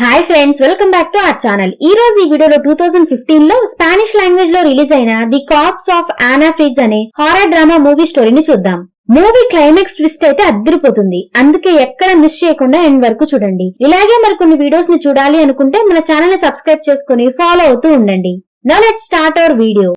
Hi friends, welcome back to our channel. ఈ రోజు ఈ వీడియోలో 2015 లో స్పానిష్ లాంగ్వేజ్ లో రిలీజ్ అయిన the corpse of Ana Fritz అనే హారర్ డ్రామా మూవీ స్టోరీని చూద్దాం. మూవీ క్లైమాక్స్ ట్విస్ట్ అయితే అద్దరిపోతుంది. అందుకే ఎక్కడ మిస్ చేయకుండా ఎండ్ వరకు చూడండి. ఇలాగే మరికొన్ని వీడియోస్ ని చూడాలి అనుకుంటే మన ఛానల్ ని సబ్స్క్రైబ్ చేసుకుని ఫాలో అవుతూ ఉండండి. Now let's start our video.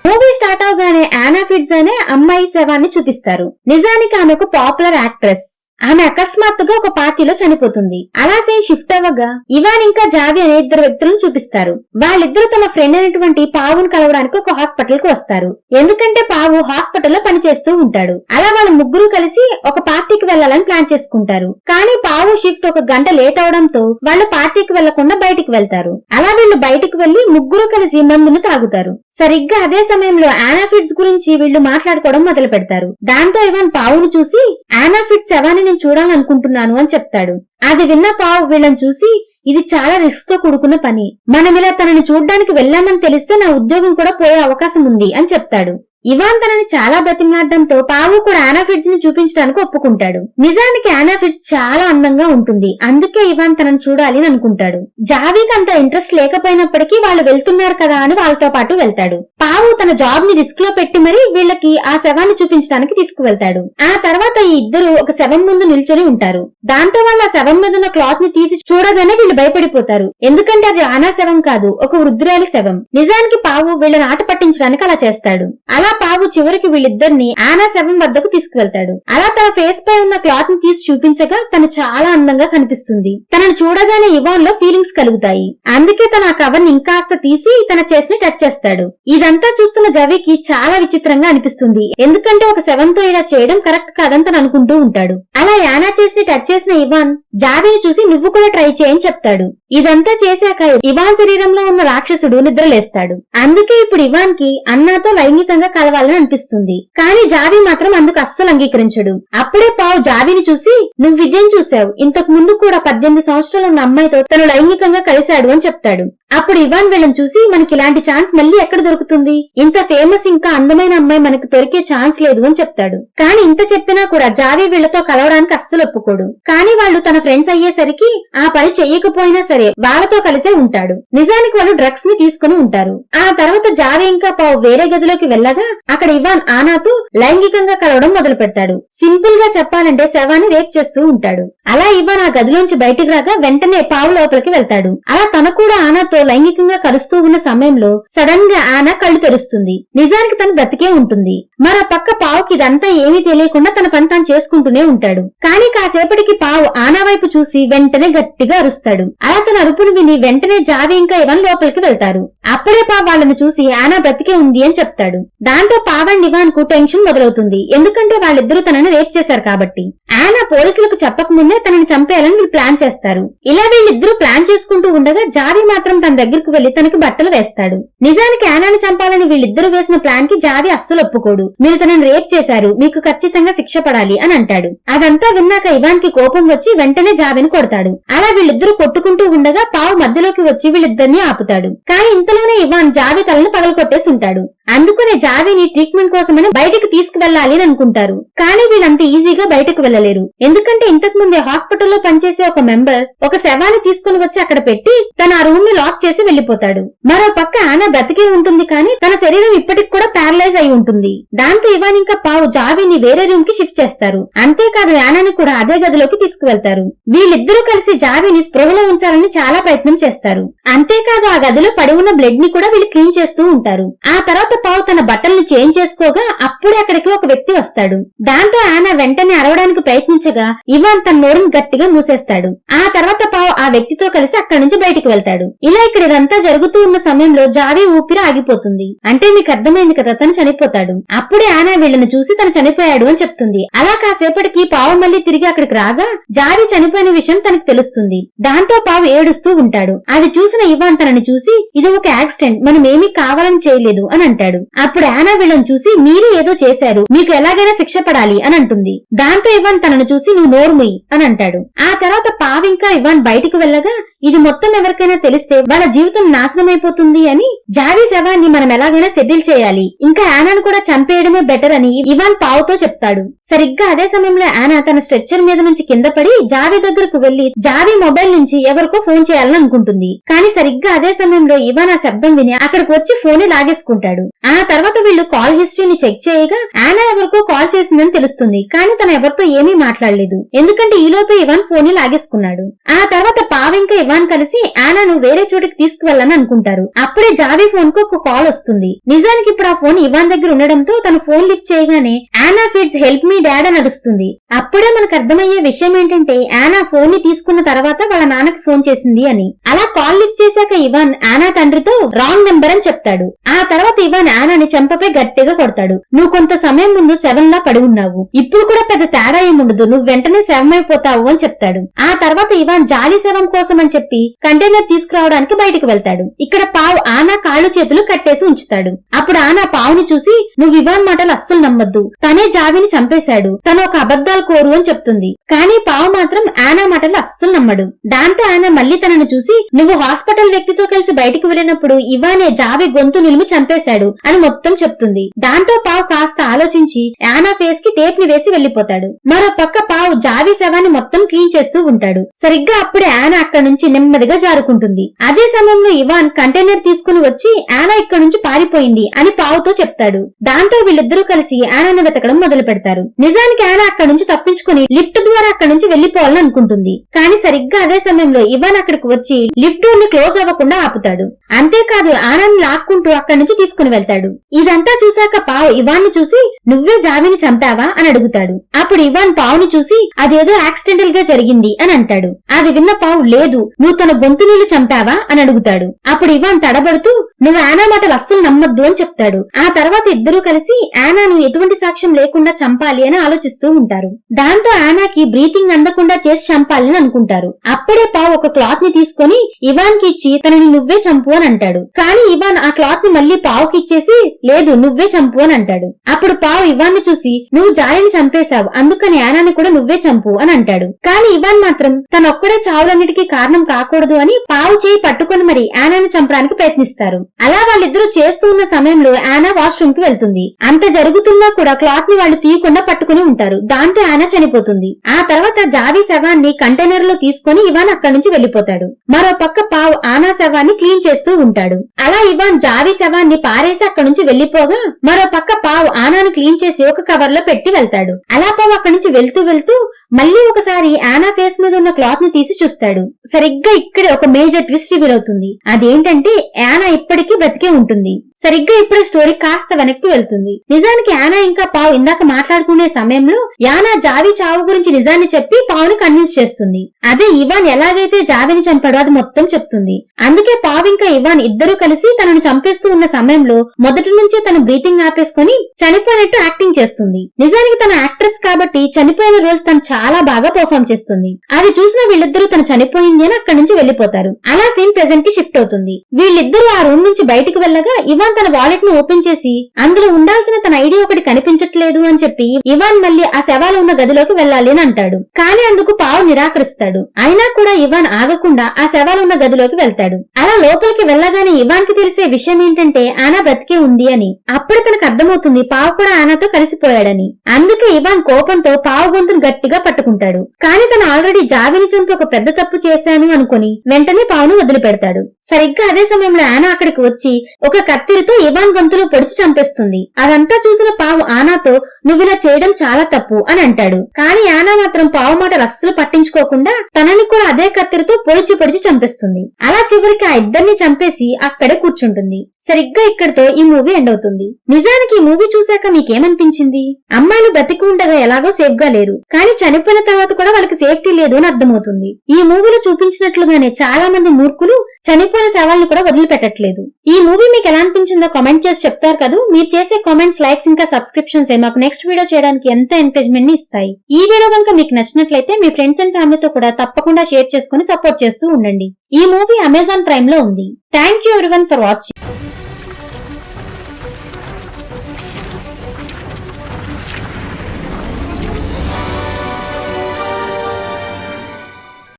Movie start అవగానే ఆనా ఫ్రిట్జ్ అనే అమ్మాయి శవాన్ని చూపిస్తారు. నిజానికి ఆమె ఒక పాపులర్ యాక్ట్రెస్. ఆమె అకస్మాత్తుగా ఒక పార్టీలో చనిపోతుంది. అలా సీన్ షిఫ్ట్ అవ్వగా ఇవాన్ ఇంకా జావి అనే ఇద్దరు వ్యక్తులను చూపిస్తారు. వాళ్ళిద్దరూ తమ ఫ్రెండ్ అయినటువంటి పావును కలవడానికి ఒక హాస్పిటల్ కు వస్తారు. ఎందుకంటే పావు హాస్పిటల్లో పనిచేస్తూ ఉంటాడు. అలా వాళ్ళు ముగ్గురు కలిసి ఒక పార్టీకి వెళ్లాలని ప్లాన్ చేసుకుంటారు. కానీ పావు షిఫ్ట్ ఒక గంట లేట్ అవడంతో వాళ్ళు పార్టీకి వెళ్లకుండా బయటికి వెళ్తారు. అలా వీళ్ళు బయటికి వెళ్లి ముగ్గురు కలిసి మందును తాగుతారు. సరిగ్గా అదే సమయంలో ఆనా ఫ్రిట్జ్ గురించి వీళ్ళు మాట్లాడుకోవడం మొదలు పెడతారు. దాంతో ఇవాన్ పావును చూసి ఆనా ఫ్రిట్జ్ శవాన్ని నేను చూడాలనుకుంటున్నాను అని చెప్తాడు. అది విన్న పావు వీళ్ళని చూసి ఇది చాలా రిస్క్ తో కూడుకున్న పని. మనం ఇలా తనని చూడ్డానికి వెళ్లామని తెలిస్తే నా ఉద్యోగం కూడా పోయే అవకాశం ఉంది అని చెప్తాడు. ఇవాన్ తనని చాలా బతిమలాడడంతో పావు కూడా ఆనా ఫ్రిట్జ్ ని చూపించడానికి ఒప్పుకుంటాడు. నిజానికి ఆనా ఫ్రిట్జ్ చాలా అందంగా ఉంటుంది. అందుకే ఇవాన్ తనని చూడాలి అని అనుకుంటాడు. జావీకి అంత ఇంట్రెస్ట్ లేకపోయినప్పటికీ వాళ్ళు వెళ్తున్నారు కదా అని వాళ్ళతో పాటు వెళ్తాడు. పావు తన జాబ్ ని రిస్క్ లో పెట్టి మరీ వీళ్ళకి ఆ శవాన్ని చూపించడానికి తీసుకువెళ్తాడు. ఆ తర్వాత ఈ ఇద్దరు ఒక శవం ముందు నిల్చొని ఉంటారు. దాంతో వాళ్ళు ఆ శవం మీద ఉన్న క్లాత్ ని తీసి చూడగానే వీళ్ళు భయపడిపోతారు. ఎందుకంటే అది ఆనా శవం కాదు, ఒక వృద్ధురాలి శవం. నిజానికి పావు వీళ్ళని ఆట పట్టించడానికి అలా చేస్తాడు. అలా పావు చివరికి వీళ్ళిద్దరిని ఆనా శవం వద్దకు తీసుకువెళ్తాడు. అలా తన ఫేస్ పై ఉన్న క్లాత్ ని తీసి చూపించగా తను చాలా అందంగా కనిపిస్తుంది. తనను చూడగానే ఇవాన్ లో ఫీలింగ్స్ కలుగుతాయి. అందుకే తన ఆ కవర్ ని ఇంకాస్త తీసి తన చెస్ట్ ని టచ్ చేస్తాడు. ఇదంతా చూస్తున్న జవీకి చాలా విచిత్రంగా అనిపిస్తుంది. ఎందుకంటే ఒక శవంతో ఇలా చేయడం కరెక్ట్ కాదని తను అనుకుంటూ ఉంటాడు. అలా యానా చెస్ట్ ని టచ్ చేసిన ఇవాన్ జావీని చూసి నువ్వు కూడా ట్రై చేయని చెప్తాడు. ఇదంతా చేశాక ఇవాన్ శరీరంలో ఉన్న రాక్షసుడు నిద్రలేస్తాడు. అందుకే ఇప్పుడు ఇవాన్ కి అన్నాతో లైంగికంగా కలవాలని అనిపిస్తుంది. కానీ జావీ మాత్రం అందుకు అస్సలు అంగీకరించడు. అప్పుడే పావు జావీని చూసి నువ్వు ఇదేం చూసావు, ఇంతకు ముందు కూడా 18 సంవత్సరాలు ఉన్న అమ్మాయితో తను లైంగికంగా కలిశాడు అని చెప్తాడు. అప్పుడు ఇవాన్ వీళ్ళని చూసి మనకి ఇలాంటి ఛాన్స్ మళ్ళీ ఎక్కడ దొరుకుతుంది, ఇంత ఫేమస్ ఇంకా అందమైన అమ్మాయి మనకు దొరికే ఛాన్స్ లేదు అని చెప్తాడు. కానీ ఇంత చెప్పినా కూడా జావీ వీళ్లతో కలవడానికి అస్సలు ఒప్పుకోడు. కానీ వాళ్ళు తన ఫ్రెండ్స్ అయ్యేసరికి ఆ పని చెయ్యకపోయినా సరే వాళ్ళతో కలిసే ఉంటాడు. నిజానికి వాళ్ళు డ్రగ్స్ ని తీసుకుని ఉంటారు. ఆ తర్వాత జావీ ఇంకా పావు వేరే గదిలోకి వెళ్ళగా అక్కడ ఇవాన్ ఆనాతో లైంగికంగా కలవడం మొదలు పెడతాడు. సింపుల్ గా చెప్పాలంటే శవాన్ని రేప్ చేస్తూ ఉంటాడు. అలా ఇవాన్ ఆ గదిలోంచి బయటికి రాగా వెంటనే పావు లోపలికి వెళ్తాడు. అలా తన కూడా ఆనాతో లైంగికంగా కలుస్తూ ఉన్న సమయంలో సడన్ గా ఆనా కళ్ళు తెరుస్తుంది. నిజానికి తను బ్రతికే ఉంటుంది. మరో పక్క పావుకి ఇదంతా ఏమీ తెలియకుండా తన పని తాను చేసుకుంటూనే ఉంటాడు. కానీ కాసేపటికి పావు ఆనా వైపు చూసి వెంటనే గట్టిగా అరుస్తాడు. అలా తన అరుపును విని వెంటనే జావీ ఇంకా ఇవాన్ లోపలికి వెళ్తారు. అప్పుడే పావు వాళ్ళను చూసి ఆనా బ్రతికే ఉంది అని చెప్తాడు. దాంతో పావ్ అండ్ ఇవాన్ కు టెన్షన్ మొదలవుతుంది. ఎందుకంటే వాళ్ళిద్దరూ తనని రేప్ చేశారు కాబట్టి. ఆనా పోలీసులకు చెప్పకముందే తనని చంపేయాలని వీళ్ళు ప్లాన్ చేస్తారు. ఇలా వీళ్ళిద్దరూ ప్లాన్ చేసుకుంటూ ఉండగా జావీ మాత్రం తన దగ్గరకు వెళ్లి తనకి బట్టలు వేస్తాడు. నిజానికి ఆనాని చంపాలని వీళ్ళిద్దరూ వేసిన ప్లాన్ కి జావీ అస్సలు ఒప్పుకోడు. మీరు తనని రేప్ చేశారు, మీకు ఖచ్చితంగా శిక్ష పడాలి అని అంటాడు. అదంతా విన్నాక ఇవాన్ కి కోపం వచ్చి వెంటనే జావీని కొడతాడు. అలా వీళ్ళిద్దరూ కొట్టుకుంటూ ఉండగా పావు మధ్యలోకి వచ్చి వీళ్ళిద్దరిని ఆపుతాడు. కానీ ఇంతలోనే ఇవాన్ జావీ తలను పగలకొట్టేసి ఉంటాడు. అందుకనే జావీని ట్రీట్మెంట్ కోసమని బయటకు తీసుకువెళ్లాలి అని అనుకుంటారు. కానీ వీళ్ళంత ఈజీగా బయటకు వెళ్లలేరు. ఎందుకంటే ఇంతకు ముందే హాస్పిటల్లో పనిచేసే ఒక మెంబర్ ఒక శవాన్ని తీసుకుని వచ్చి అక్కడ పెట్టి తన ఆ రూమ్ ని లాక్ చేసి వెళ్లిపోతాడు. మరో పక్క ఆనా బ్రతికే ఉంటుంది కానీ తన శరీరం ఇప్పటికి కూడా ప్యారలైజ్ అయి ఉంటుంది. దాంతో ఇవాన్ ఇంకా పావు జావీని వేరే రూమ్ కి షిఫ్ట్ చేస్తారు. అంతేకాదు యానాని కూడా అదే గదిలోకి తీసుకువెళ్తారు. వీళ్ళిద్దరూ కలిసి జావీని స్పృహలో ఉంచాలని చాలా ప్రయత్నం చేస్తారు. అంతేకాదు ఆ గదిలో పడి ఉన్న బ్లడ్ ని కూడా వీళ్ళు క్లీన్ చేస్తూ ఉంటారు. ఆ తర్వాత పావు తన బట్టలను చేంజ్ చేసుకోగా అప్పుడే అక్కడికి ఒక వ్యక్తి వస్తాడు. దాంతో ఆనా వెంటనే అరవడానికి ప్రయత్నించగా ఇవాన్ తన నోరును గట్టిగా మూసేస్తాడు. ఆ తర్వాత పావు ఆ వ్యక్తితో కలిసి అక్కడి నుంచి బయటికి వెళ్తాడు. ఇలా ఇక్కడ ఇదంతా జరుగుతూ ఉన్న సమయంలో జావీ ఊపిరి ఆగిపోతుంది. అంటే మీకు అర్థమైంది కదా, తను చనిపోతాడు. అప్పుడే ఆనా వీళ్ళని చూసి తను చనిపోయాడు అని చెప్తుంది. అలా కాసేపటికి పావు మళ్ళీ తిరిగి అక్కడికి రాగా జావీ చనిపోయిన విషయం తనకు తెలుస్తుంది. దాంతో పావు ఏడుస్తూ ఉంటాడు. అది చూసిన ఇవాన్ తనని చూసి ఇది ఒక యాక్సిడెంట్, మనం ఏమీ కావాలని చేయలేదు అని అంటాడు. అప్పుడు ఆనా వీళ్ళని చూసి మీరే ఏదో చేశారు, మీకు ఎలాగైనా శిక్ష పడాలి అని అంటుంది. దాంతో ఇవాన్ తనను చూసి నువ్వు నోరు ముయ్యి అని అంటాడు. ఆ తర్వాత పావు ఇంకా ఇవాన్ బయటికి వెళ్ళగా ఇది మొత్తం ఎవరికైనా తెలిస్తే వాళ్ళ జీవితం నాశనం అయిపోతుంది అని జావీ శవాన్ని మనం ఎలాగైనా సెటిల్ చేయాలి, ఇంకా యానాను కూడా చంపేయడమే బెటర్ అని ఇవాన్ పావుతో చెప్తాడు. సరిగ్గా అదే సమయంలో యానా తన స్ట్రెచ్చర్ మీద నుంచి కింద పడి జావీ దగ్గరకు వెళ్లి జావీ మొబైల్ నుంచి ఎవరికో ఫోన్ చేయాలని అనుకుంటుంది. కానీ సరిగ్గా అదే సమయంలో ఇవాన్ ఆ శబ్దం విని అక్కడికి వచ్చి ఫోన్ లాగేసుకుంటాడు. ఆ తర్వాత వీళ్ళు కాల్ హిస్టరీని చెక్ చేయగా యానా ఎవరికో కాల్ చేసిందని తెలుస్తుంది. కానీ తన ఎవరితో ఏమీ మాట్లాడలేదు, ఎందుకంటే ఈలోపే ఇవాన్ ఫోన్ లాగేసుకున్నాడు. ఆ తర్వాత పావ్ ఇంకా ఇవాన్ కలిసి యానాను వేరే చోటికి తీసుకువెళ్ళని అనుకుంటారు. అప్పుడే జావీ ఫోన్ కు ఒక కాల్ వస్తుంది. నిజానికి ఇప్పుడు ఆ ఫోన్ ఇవాన్ దగ్గర ఉండడంతో తన ఫోన్ లిఫ్ట్ చేయగానే Yana feeds help me dad అని నడుస్తుంది. అప్పుడే మనకు అర్థమయ్యే విషయం ఏంటంటే యానా ఫోన్ ని తీసుకున్న తర్వాత వాళ్ళ నాన్నకి ఫోన్ చేసింది అని. అలా కాల్ లిఫ్ట్ చేశాక ఇవాన్ యానా తండ్రితో రాంగ్ నెంబర్ అని చెప్తాడు. ఆ తర్వాత ఇవాన్ యానాని చెంపపై గట్టిగా కొడతాడు. నువ్వు కొంత సమయం ముందు శవం లా పడి ఉన్నావు, ఇప్పుడు కూడా పెద్ద తేడా ఏముండదు, నువ్వు వెంటనే శవమైపోతావు అని చెప్తాడు. ఆ తర్వాత ఇవాన్ జాలీ శవం కోసం అని చెప్పి కంటైనర్ తీసుకురావడానికి బయటకు వెళ్తాడు. ఇక్కడ పావ్ ఆనా కాళ్ళు చేతులు కట్టేసి ఉంచుతాడు. అప్పుడు ఆనా పావుని చూసి నువ్వు ఇవాన్ మాటలు అస్సలు నమ్మద్దు, తనే జావీని చంపేశాడు, తను ఒక అబద్ధాలు కోరు అని చెప్తుంది. కానీ పావు మాత్రం ఆనా మాటలు అస్సలు నమ్మడు. దాంతో ఆనా మళ్లీ తనను చూసి నువ్వు హాస్పిటల్ వ్యక్తితో కలిసి బయటకు వెళ్ళినప్పుడు ఇవానే జావీ గొంతు నిలిమి చంపేశాడు అని మొత్తం చెప్తుంది. దాంతో పావు కాస్త ఆలోచించి యానా ఫేస్ కి టేప్ ని వేసి వెళ్లిపోతాడు. మరో పక్క పావు జావీ శవాన్ని మొత్తం క్లీన్ చేస్తూ ఉంటాడు. సరిగ్గా అప్పుడే యానా అక్కడి నుంచి నెమ్మదిగా జారుకుంటుంది. అదే సమయంలో ఇవాన్ కంటైనర్ తీసుకుని వచ్చి యానా ఇక్కడ నుంచి పారిపోయింది అని పావుతో చెప్తాడు. దాంతో వీళ్ళిద్దరూ కలిసి యానాను వెతకడం మొదలు పెడతారు. నిజానికి యానా అక్కడి నుంచి తప్పించుకుని లిఫ్ట్ ద్వారా అక్కడి నుంచి వెళ్లిపోవాలని అనుకుంటుంది. కానీ సరిగ్గా అదే సమయంలో ఇవాన్ అక్కడికి వచ్చి లిఫ్ట్ డోర్ ని క్లోజ్ అవ్వకుండా ఆపుతాడు. అంతేకాదు యానాను లాక్కుంటూ అక్కడి నుంచి తీసుకుని వెళ్తాడు. ఇదంతా చూశాక పావు ఇవాన్ ని చూసి నువ్వే జావీని చంపావా అని అడుగుతాడు. అప్పుడు ఇవాన్ పావుని చూసి అదేదో యాక్సిడెంటల్ గా జరిగింది అని అంటాడు. అది విన్న పావు లేదు, నువ్వు తన గొంతు నీళ్లు చంపావా అని అడుగుతాడు. అప్పుడు ఇవాన్ తడబడుతూ నువ్వు యానా మాటలు అస్సలు నమ్మద్దు అని చెప్తాడు. ఆ తర్వాత ఇద్దరూ కలిసి యానాను ఎటువంటి సాక్ష్యం లేకుండా చంపాలి అని ఆలోచిస్తూ ఉంటారు. దాంతో యానాకి బ్రీతింగ్ అందకుండా చేసి చంపాలని అనుకుంటారు. అప్పుడే పావు ఒక క్లాత్ ని తీసుకుని ఇవాన్ కి ఇచ్చి తనని నువ్వే చంపు అని అంటాడు. కానీ ఇవాన్ ఆ క్లాత్ ని మళ్లీ పావుకి ఇచ్చేసి లేదు నువ్వే చంపు అని అంటాడు. అప్పుడు పావు ఇవాన్ ని చూసి నువ్వు జాలిని చంపేశావు, అందుకని యానాని కూడా నువ్వే చంపు అని అంటాడు. కానీ ఇవాన్ మాత్రం తనొక్కడే చావులన్నిటికీ కారణం కాకూడదు అని పావు చేయి పట్టుకుని మరి యానాను చంపడానికి ప్రయత్నిస్తారు. అలా వాళ్ళిద్దరూ చేస్తూ ఉన్న సమయంలో యానా వాష్రూమ్ కి వెళ్తుంది. అంత జరుగుతున్నా కూడా క్లాత్ ని వాళ్ళు తీయకుండా పట్టుకుని ఉంటారు. దాంతో యానా చనిపోతుంది. ఆ తర్వాత జావీ శవాన్ని కంటైనర్ లో తీసుకుని ఇవాన్ అక్కడి నుంచి వెళ్లిపోతాడు. మరో పక్క పావు ఆనా శవాన్ని క్లీన్ చేస్తూ ఉంటాడు. అలా ఇవాన్ జావీ శవాన్ని పారేసి అక్కడి నుంచి వెళ్లిపోగా మరో పక్క పావు ఆనాను క్లీన్ చేసి ఒక కవర్ లో పెట్టి వెళ్తాడు. అలా పావు అక్కడి నుంచి వెళ్తూ మళ్లీ ఒకసారి యానా ఫేస్ మీద ఉన్న క్లాత్ ని తీసి చూస్తాడు. సరిగ్గా ఇక్కడే ఒక మేజర్ ట్విస్ట్ రివీల్ అవుతుంది. అదేంటంటే యానా ఇప్పటికీ బ్రతికే ఉంటుంది. సరిగ్గా ఇప్పుడు స్టోరీ కాస్త వెనక్కి వెళ్తుంది. నిజానికి యానా ఇంకా పావు ఇందాక మాట్లాడుకునే సమయంలో యానా జావీ చావు గురించి నిజాన్ని చెప్పి పావుని కన్విన్స్ చేస్తుంది. అదే ఇవాన్ ఎలాగైతే జావీని చంపాడో అది మొత్తం చెప్తుంది. అందుకే పావు ఇంకా ఇవాన్ ఇద్దరూ కలిసి తనను చంపేస్తూ ఉన్న సమయంలో మొదటి నుంచే తన బ్రీతింగ్ ఆపేసుకుని చనిపోయినట్టు యాక్టింగ్ చేస్తుంది. నిజానికి తన యాక్ట్రెస్ కాబట్టి చనిపోయిన రోజు తను చాలా బాగా పర్ఫార్మ్ చేస్తుంది. అది చూసిన వీళ్ళిద్దరూ తను చనిపోయింది అని అక్కడి నుంచి వెళ్లిపోతారు. అలా సీన్ ప్రెజెంట్ కి షిఫ్ట్ అవుతుంది. వీళ్ళిద్దరూ ఆ రూమ్ నుంచి బయటకు వెళ్లగా ఇవాన్ తన వాలెట్ ను ఓపెన్ చేసి అందులో ఉండాల్సిన తన ఐడి ఒకటి కనిపించట్లేదు అని చెప్పి ఇవాన్ మళ్లీ ఆ శవాలు ఉన్న గదిలోకి వెళ్లాలి అని అంటాడు. కానీ అందుకు పావు నిరాకరిస్తాడు. అయినా కూడా ఇవాన్ ఆగకుండా ఆ శవాలు ఉన్న గదిలోకి వెళ్తాడు. అలా లోపలికి వెళ్లగానే ఇవాన్ కి తెలిసే విషయం ఏంటంటే ఆనా బ్రతికే ఉంది అని. అప్పుడు తనకు అర్థమవుతుంది పావు కూడా ఆనాతో కలిసిపోయాడని. అందుకే ఇవాన్ కోపంతో పావు గొంతును గట్టిగా పట్టుకుంటాడు. కానీ తను ఆల్రెడీ జావీని చంపి ఒక పెద్ద తప్పు చేశాను అనుకుని వెంటనే పావును వదిలిపెడతాడు. సరిగ్గా అదే సమయంలో ఆనా అక్కడికి వచ్చి ఒక కత్తిరితో ఇవాన్ గొంతులో పొడిచి చంపేస్తుంది. అదంతా చూసిన పావు ఆనాతో నువ్విలా చేయడం చాలా తప్పు అని అంటాడు. కానీ ఆనా మాత్రం పావు మాటలు అస్సలు పట్టించుకోకుండా తనని కూడా అదే కత్తిరితో పొడిచి చంపేస్తుంది. అలా చివరికి ఆ ఇద్దరిని చంపేసి అక్కడే కూర్చుంటుంది. సరిగ్గా ఇక్కడితో ఈ మూవీ ఎండ్ అవుతుంది. నిజానికి ఈ మూవీ చూశాక మీకేమనిపించింది? అమ్మాయిలు బ్రతికి ఉండగా ఎలాగో సేఫ్ గా లేరు, కానీ చనిపోయిన తర్వాత కూడా వాళ్ళకి సేఫ్టీ లేదు అని అర్థమవుతుంది. ఈ మూవీలో చూపించినట్లుగానే చాలా మంది మూర్ఖులు చనిపోయిన శవాలను కూడా వదిలిపెట్టట్లేదు. ఈ మూవీ మీకు ఎలా అనిపించిందో కామెంట్ చేసి చెప్తారు కదా. మీరు చేసే కామెంట్స్, లైక్స్ ఇంకా సబ్స్క్రిప్షన్స్ మాకు నెక్స్ట్ వీడియో చేయడానికి ఎంతో ఎంకరేజ్మెంట్ ని ఇస్తాయి. ఈ వీడియో కనుక మీకు నచ్చినట్లయితే మీ ఫ్రెండ్స్ అండ్ ఫ్యామిలీతో కూడా తప్పకుండా షేర్ చేసుకుని సపోర్ట్ చేస్తూ ఉండండి. ఈ మూవీ అమెజాన్ ప్రైమ్ లో ఉంది. Thank you everyone for watching.